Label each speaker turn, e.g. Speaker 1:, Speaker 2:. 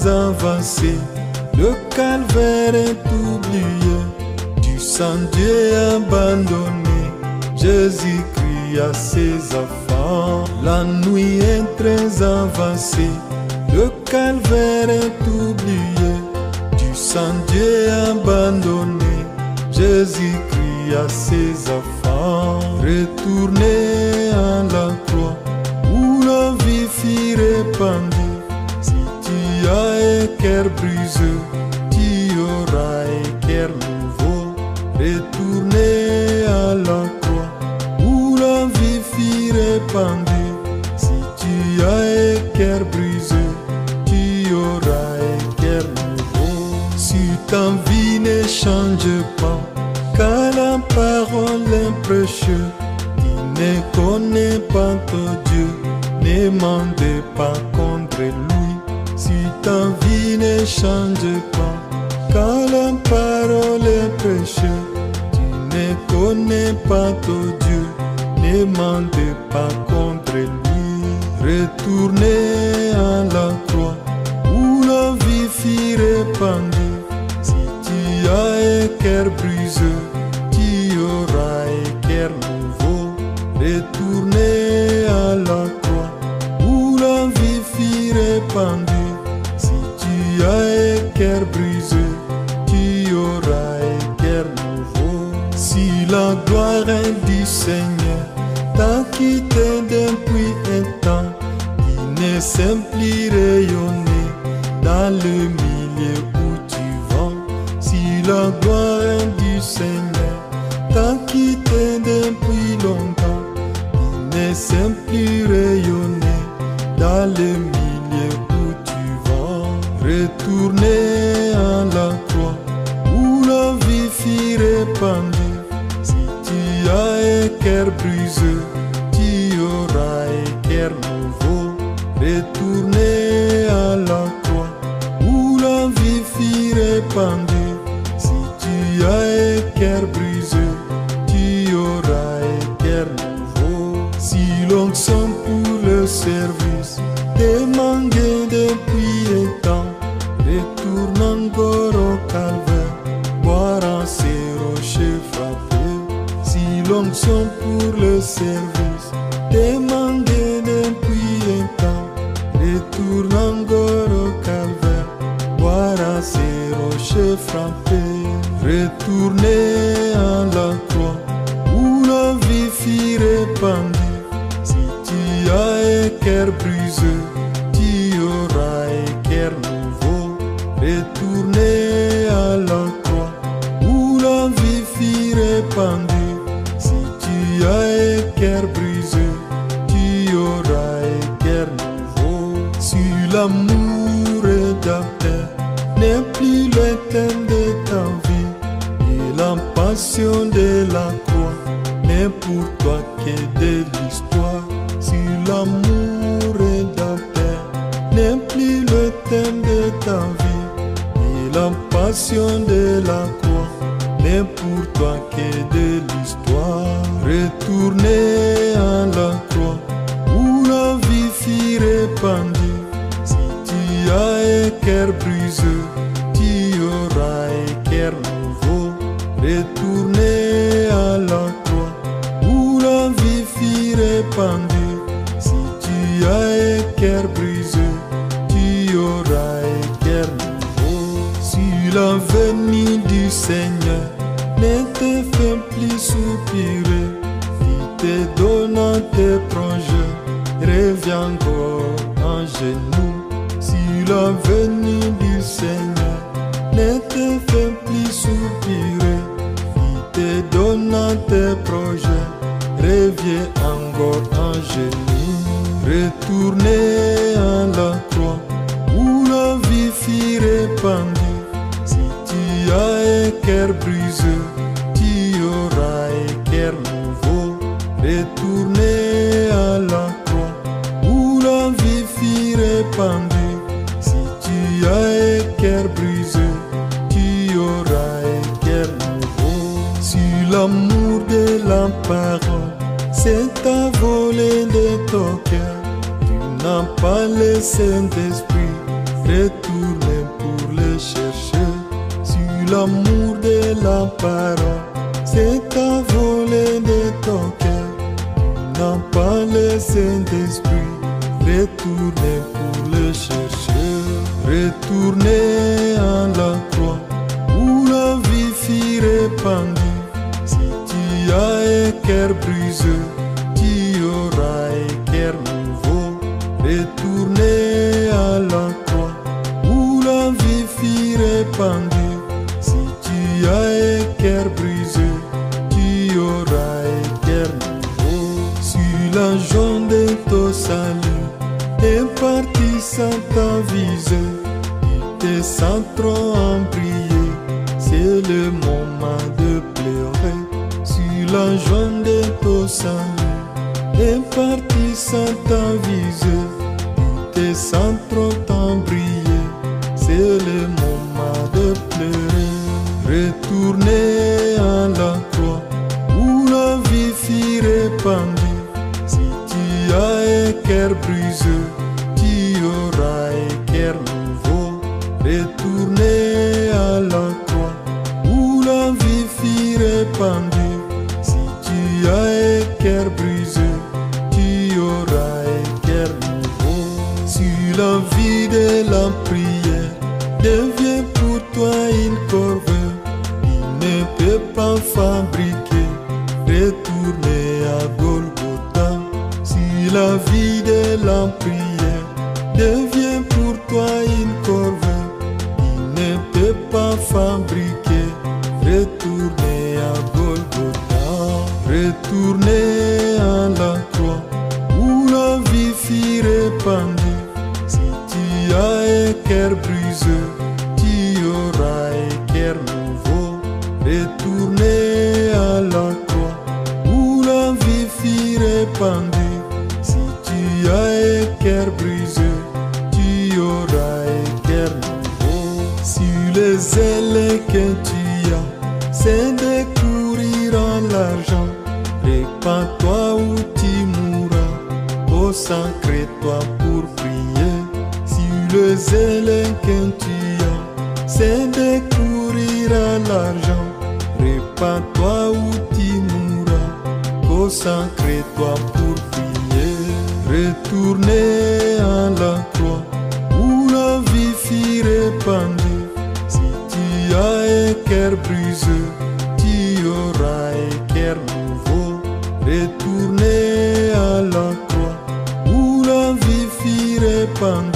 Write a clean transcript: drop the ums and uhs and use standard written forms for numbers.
Speaker 1: très avancé, le calvaire est oublié, du sang Dieu abandonné, Jésus crie à ses enfants. La nuit est très avancée, le calvaire est oublié, du sang Dieu abandonné, Jésus crie à ses enfants. Retournez à la croix où la vie fut répandue. Si tu as un cœur brisé, tu auras un cœur nouveau. Retournez à la croix où la vie fut répandue. Si tu as un cœur brisé, tu auras un cœur nouveau. Si ta vie ne change pas, car la parole est précieuse, qui ne connaît pas ton Dieu, ne mentez pas contre lui. Si ta vie ne change pas, car la parole est précieuse, tu ne connais pas ton Dieu, ne mentez pas contre lui. Retournez à la croix où la vie fut répandue. Si tu as un cœur brisé, tu auras un cœur nouveau. Retournez à la croix où la vie fut répandue. Si tu as un cœur brisé, tu auras un cœur nouveau. Si la gloire du Seigneur t'a quitté depuis un temps, qui ne semble plus rayonner dans le milieu où tu vas. Si la gloire du Seigneur t'a quitté depuis longtemps, qui ne semble plus rayonner dans le milieu où tu vas. Retournez à la croix où la vie fut répandue. Si tu as un cœur brisé, tu auras un cœur nouveau. Retournez à la croix où la vie fut répandue. Si tu as un cœur brisé, tu auras un cœur nouveau. Si l'onction pour le service t'est manqué depuis un temps, retourne encore au calvaire, boire en ces rochers frappés. Si l'onction pour le service t'est manqué depuis un temps, retourne encore au calvaire, boire à ces rochers frappés. Retournez à la croix où la vie fut répandue. Si tu as un cœur brisé, tu auras un cœur nouveau. Retournez à la croix où la vie fut répandue. Si tu as un cœur brisé, tu auras un cœur nouveau. Si l'amour d'Abel n'est plus le thème de ta vie, et la passion de la croix n'est pour toi que de l'histoire. Si l'amour d'Abel n'est plus le thème de ta vie, et la passion de la croix n'est pour toi que de l'histoire. Retournez à la croix où la vie fut répandue. Si tu as un cœur brisé, tu auras un cœur nouveau. Retournez à la croix où la vie fut répandue. Si tu as un cœur brisé, tu auras un cœur nouveau. Si la venue du Seigneur ne te fait plus soupirer, qui te donne tes projets, reviens encore en genoux. Si la venue du Seigneur ne te fait plus soupirer, qui te donne tes projets, reviens encore en genoux. Retournez à la croix où la vie fut répandue. Si tu as un cœur brisé, tu auras un cœur nouveau. Retournez à la croix où la vie fut répandue. Si tu as un cœur brisé, tu auras un cœur nouveau. Si l'amour de la parole s'est envolé de ton cœur, tu n'as pas le Saint-Esprit, retourner pour le chercher. Sur l'amour de la parole, c'est à voler de ton cœur. N'as pas le Saint-Esprit, retourner pour le chercher. Retourner à la croix, où la vie fut répandue. Si tu as un cœur brisé, tu auras un cœur nouveau. Retourner à la croix, où la vie fut répandue. Si tu as un cœur brisé, tu auras un cœur nouveau. Sur la jambe de ton salut, est parti sans t'aviser. Tu te sens trop en prier, c'est le moment de pleurer. Sur la jambe de ton salut, est parti sans t'aviser. Tu te sens trop en prier, c'est le moment de pleurer. Retourner à la croix, où la vie fut répandue. Si tu as un cœur brisé, tu auras un cœur nouveau. Retourner à la croix, où la vie fut répandue. Si tu as un cœur brisé, tu auras un cœur nouveau. Sur la vie de la prière, devient pour toi une corvée. Il ne peut pas fabriquer, retourner à Golgotha. Si la vie de la prière devient pour toi une corvée, il ne peut pas fabriquer, retourner à Golgotha. Retourner à la croix, où la vie fut répandue. Si tu as un cœur brisé, tu auras un cœur nouveau. Retourner à la croix, où la vie fut répandue. Si tu as un cœur brisé, tu auras un cœur nouveau. Sur les ailes que tu as, c'est de courir en l'argent. Répands-toi ou tu mourras, consacre-toi pour prier. Sur les ailes que tu as, c'est de courir à l'argent. Répands-toi ou tu mourras, consacre-toi pour prier. Retourner à la croix, où la vie fut répandue. Si tu as un cœur brisé, tu auras un cœur nouveau. Retourner à la croix, où la vie fut répandue.